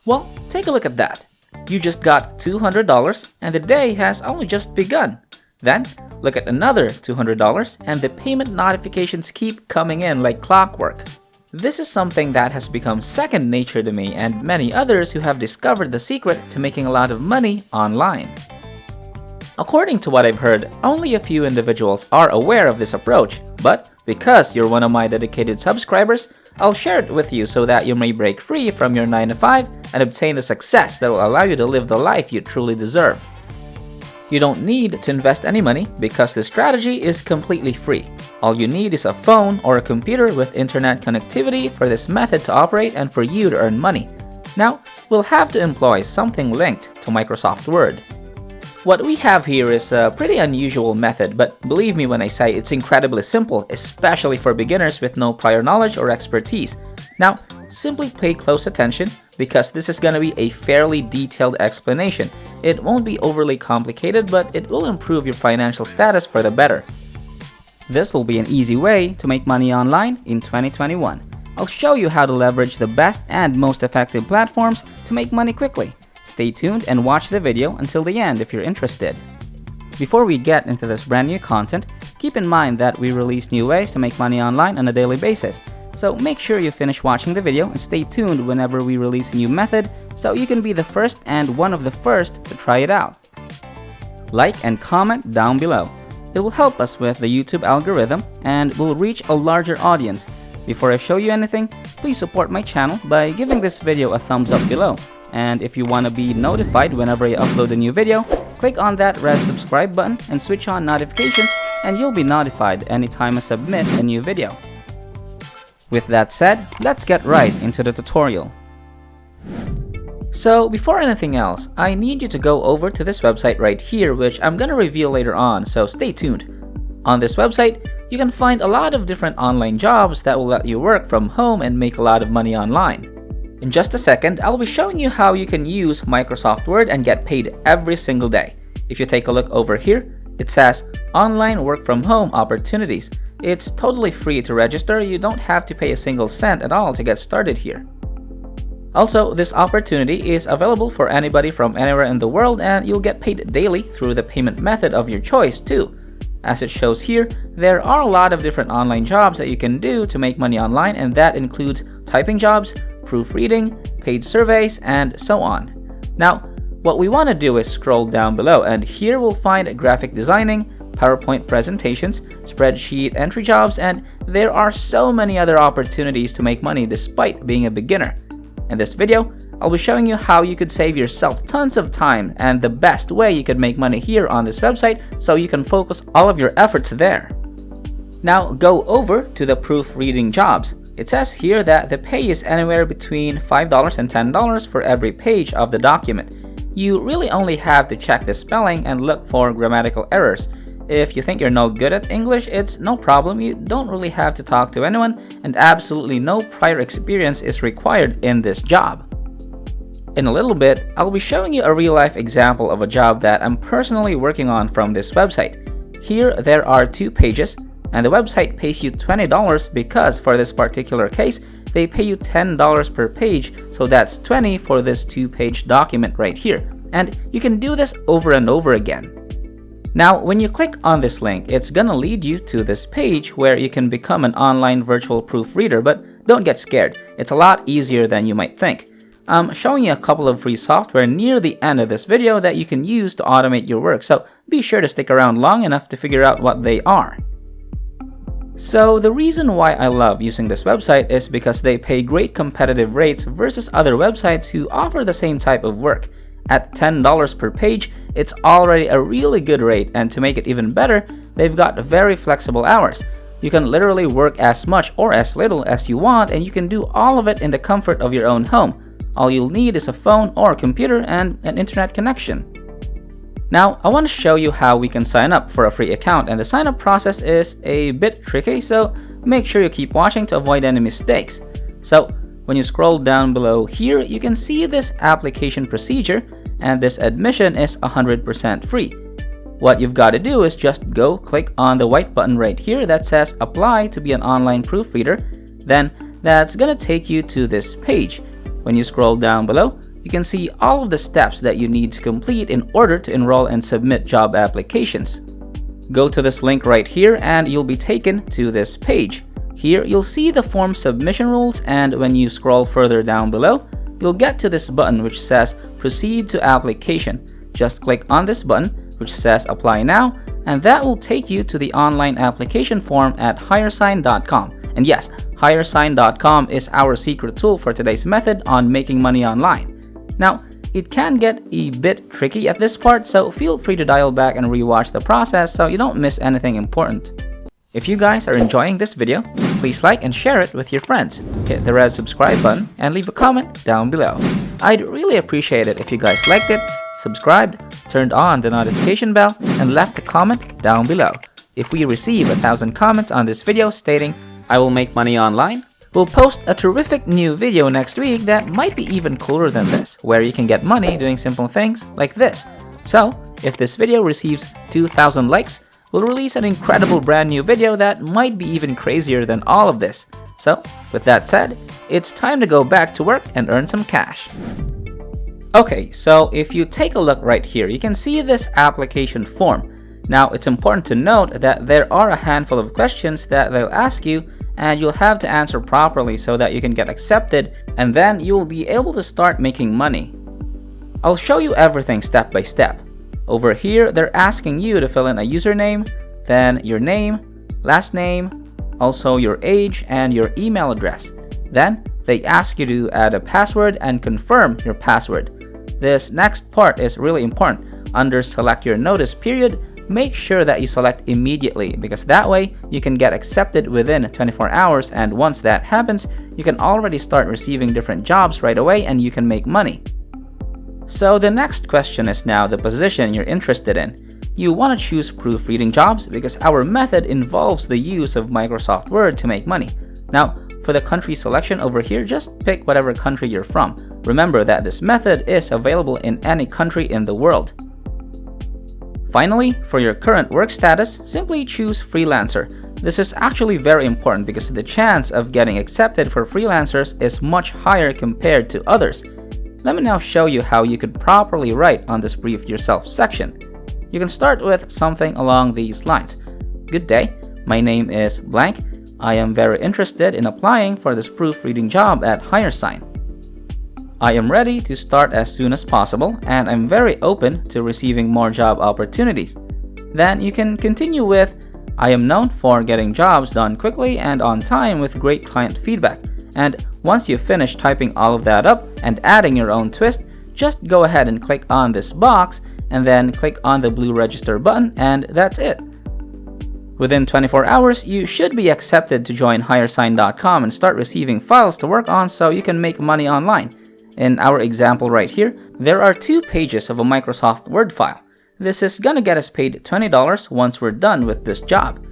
Well, take a look at that. You just got $200 and the day has only just begun. Then, look at another $200 and the payment notifications keep coming in like clockwork. This is something that has become second nature to me and many others who have discovered the secret to making a lot of money online. According to what I've heard, only a few individuals are aware of this approach, but because you're one of my dedicated subscribers, I'll share it with you so that you may break free from your 9-to-5 and obtain the success that will allow you to live the life you truly deserve. You don't need to invest any money because this strategy is completely free. All you need is a phone or a computer with internet connectivity for this method to operate and for you to earn money. Now, we'll have to employ something linked to Microsoft Word. What we have here is a pretty unusual method, but believe me when I say it's incredibly simple, especially for beginners with no prior knowledge or expertise. Now, simply pay close attention because this is going to be a fairly detailed explanation. It won't be overly complicated, but it will improve your financial status for the better. This will be an easy way to make money online in 2021. I'll show you how to leverage the best and most effective platforms to make money quickly. Stay tuned and watch the video until the end if you're interested. Before we get into this brand new content, keep in mind that we release new ways to make money online on a daily basis. So make sure you finish watching the video and stay tuned whenever we release a new method so you can be the first and one of the first to try it out. Like and comment down below. It will help us with the YouTube algorithm and will reach a larger audience. Before I show you anything, please support my channel by giving this video a thumbs up below. And if you want to be notified whenever I upload a new video, click on that red subscribe button and switch on notifications and you'll be notified anytime I submit a new video. With that said, let's get right into the tutorial. So before anything else, I need you to go over to this website right here, which I'm gonna reveal later on, so stay tuned. On this website, you can find a lot of different online jobs that will let you work from home and make a lot of money online. In just a second, I'll be showing you how you can use Microsoft Word and get paid every single day. If you take a look over here, it says Online Work From Home Opportunities. It's totally free to register. You don't have to pay a single cent at all to get started here. Also, this opportunity is available for anybody from anywhere in the world and you'll get paid daily through the payment method of your choice too. As it shows here, there are a lot of different online jobs that you can do to make money online, and that includes typing jobs, proofreading, paid surveys, and so on. Now, what we want to do is scroll down below, and here we'll find graphic designing, PowerPoint presentations, spreadsheet entry jobs, and there are so many other opportunities to make money despite being a beginner. In this video, I'll be showing you how you could save yourself tons of time and the best way you could make money here on this website so you can focus all of your efforts there. Now go over to the proofreading jobs. It says here that the pay is anywhere between $5 and $10 for every page of the document. You really only have to check the spelling and look for grammatical errors. If you think you're no good at English, it's no problem. You don't really have to talk to anyone, and absolutely no prior experience is required in this job. In a little bit, I'll be showing you a real-life example of a job that I'm personally working on from this website. Here there are 2 pages, and the website pays you $20 because for this particular case, they pay you $10 per page, so that's $20 for this 2-page document right here. And you can do this over and over again. Now, when you click on this link, it's gonna lead you to this page where you can become an online virtual proofreader, but don't get scared. It's a lot easier than you might think. I'm showing you a couple of free software near the end of this video that you can use to automate your work, so be sure to stick around long enough to figure out what they are. So the reason why I love using this website is because they pay great competitive rates versus other websites who offer the same type of work. At $10 per page, it's already a really good rate, and to make it even better, they've got very flexible hours. You can literally work as much or as little as you want, and you can do all of it in the comfort of your own home. All you'll need is a phone or a computer and an internet connection. Now, I want to show you how we can sign up for a free account, and the sign up process is a bit tricky, so make sure you keep watching to avoid any mistakes. So, when you scroll down below here, you can see this application procedure, and this admission is 100% free. What you've got to do is just go click on the white button right here that says apply to be an online proofreader. Then that's gonna take you to this page. When you scroll down below, you can see all of the steps that you need to complete in order to enroll and submit job applications. Go to this link right here and you'll be taken to this page. Here you'll see the form submission rules, and when you scroll further down below, you'll get to this button which says Proceed to Application. Just click on this button which says Apply Now, and that will take you to the online application form at HireSign.com. And yes, HireSign.com is our secret tool for today's method on making money online. Now, it can get a bit tricky at this part, so feel free to dial back and rewatch the process so you don't miss anything important. If you guys are enjoying this video, please like and share it with your friends. Hit the red subscribe button and leave a comment down below. I'd really appreciate it if you guys liked it, subscribed, turned on the notification bell, and left a comment down below. If we receive 1,000 comments on this video stating, "I will make money online," we'll post a terrific new video next week that might be even cooler than this, where you can get money doing simple things like this. So, if this video receives 2,000 likes, we'll release an incredible brand new video that might be even crazier than all of this. So, with that said, it's time to go back to work and earn some cash. Okay, so if you take a look right here, you can see this application form. Now, it's important to note that there are a handful of questions that they'll ask you, and you'll have to answer properly so that you can get accepted, and then you'll be able to start making money. I'll show you everything step by step. Over here, they're asking you to fill in a username, then your name, last name, also your age and your email address. Then, they ask you to add a password and confirm your password. This next part is really important. Under Select Your Notice Period, make sure that you select immediately, because that way you can get accepted within 24 hours, and once that happens, you can already start receiving different jobs right away and you can make money. So the next question is now the position you're interested in. You want to choose proofreading jobs because our method involves the use of Microsoft Word to make money. Now, for the country selection over here, just pick whatever country you're from. Remember that this method is available in any country in the world. Finally, for your current work status, simply choose freelancer. This is actually very important because the chance of getting accepted for freelancers is much higher compared to others. Let me now show you how you could properly write on this Brief Yourself section. You can start with something along these lines. Good day, my name is blank. I am very interested in applying for this proofreading job at HireSign. I am ready to start as soon as possible, and I'm very open to receiving more job opportunities. Then you can continue with, I am known for getting jobs done quickly and on time with great client feedback. And once you finish typing all of that up and adding your own twist, just go ahead and click on this box and then click on the blue register button, and that's it. Within 24 hours, you should be accepted to join HireSign.com and start receiving files to work on so you can make money online. In our example right here, there are 2 pages of a Microsoft Word file. This is gonna get us paid $20 once we're done with this job.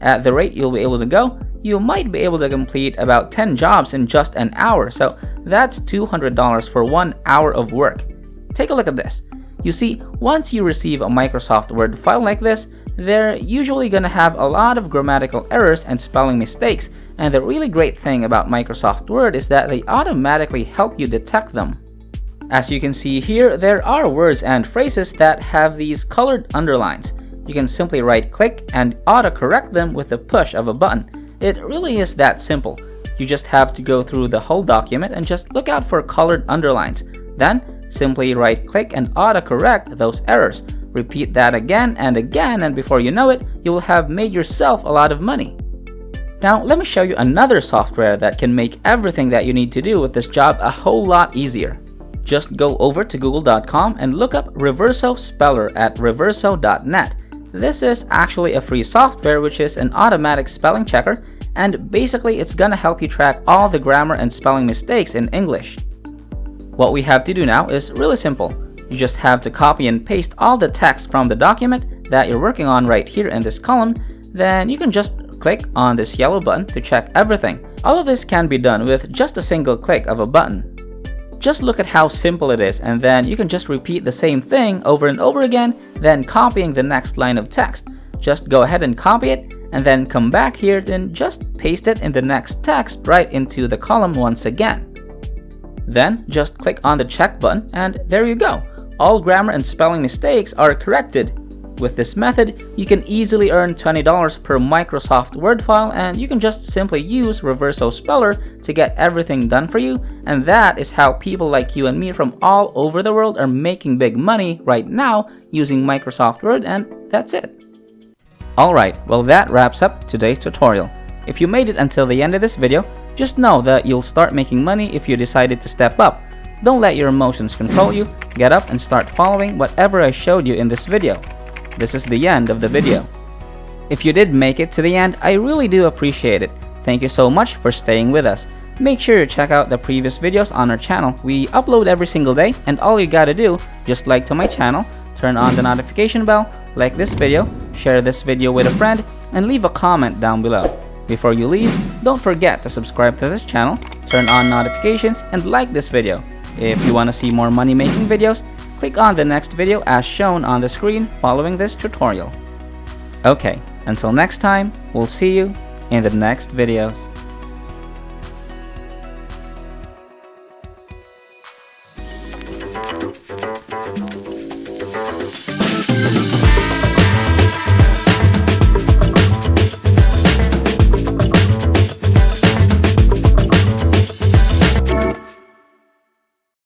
At the rate you'll be able to go, you might be able to complete about 10 jobs in just an hour, so that's $200 for 1 hour of work. Take a look at this. You see, once you receive a Microsoft Word file like this, they're usually gonna have a lot of grammatical errors and spelling mistakes, and the really great thing about Microsoft Word is that they automatically help you detect them. As you can see here, there are words and phrases that have these colored underlines. You can simply right-click and auto-correct them with the push of a button. It really is that simple. You just have to go through the whole document and just look out for colored underlines. Then, simply right-click and auto-correct those errors. Repeat that again, and before you know it, you will have made yourself a lot of money. Now, let me show you another software that can make everything that you need to do with this job a whole lot easier. Just go over to google.com and look up Reverso Speller at reverso.net. This is actually a free software which is an automatic spelling checker, and basically it's gonna help you track all the grammar and spelling mistakes in English. What we have to do now is really simple. You just have to copy and paste all the text from the document that you're working on right here in this column. Then you can just click on this yellow button to check everything. All of this can be done with just a single click of a button. Just look at how simple it is, and then you can just repeat the same thing over and over again, then copying the next line of text. Just go ahead and copy it, and then come back here, then just paste it in the next text right into the column once again. Then just click on the check button and there you go. All grammar and spelling mistakes are corrected. With this method, you can easily earn $20 per Microsoft Word file, and you can just simply use Reverso Speller to get everything done for you, and that is how people like you and me from all over the world are making big money right now using Microsoft Word, and that's it. Alright, well that wraps up today's tutorial. If you made it until the end of this video, just know that you'll start making money if you decided to step up. Don't let your emotions control you. Get up and start following whatever I showed you in this video. This is the end of the video. If you did make it to the end, I really do appreciate it. Thank you so much for staying with us. Make sure you check out the previous videos on our channel. We upload every single day, and all you gotta do, just like to my channel, turn on the notification bell, like this video, share this video with a friend, and leave a comment down below. Before you leave, don't forget to subscribe to this channel, turn on notifications, and like this video. If you want to see more money-making videos, click on the next video as shown on the screen following this tutorial. Okay, until next time, we'll see you in the next videos.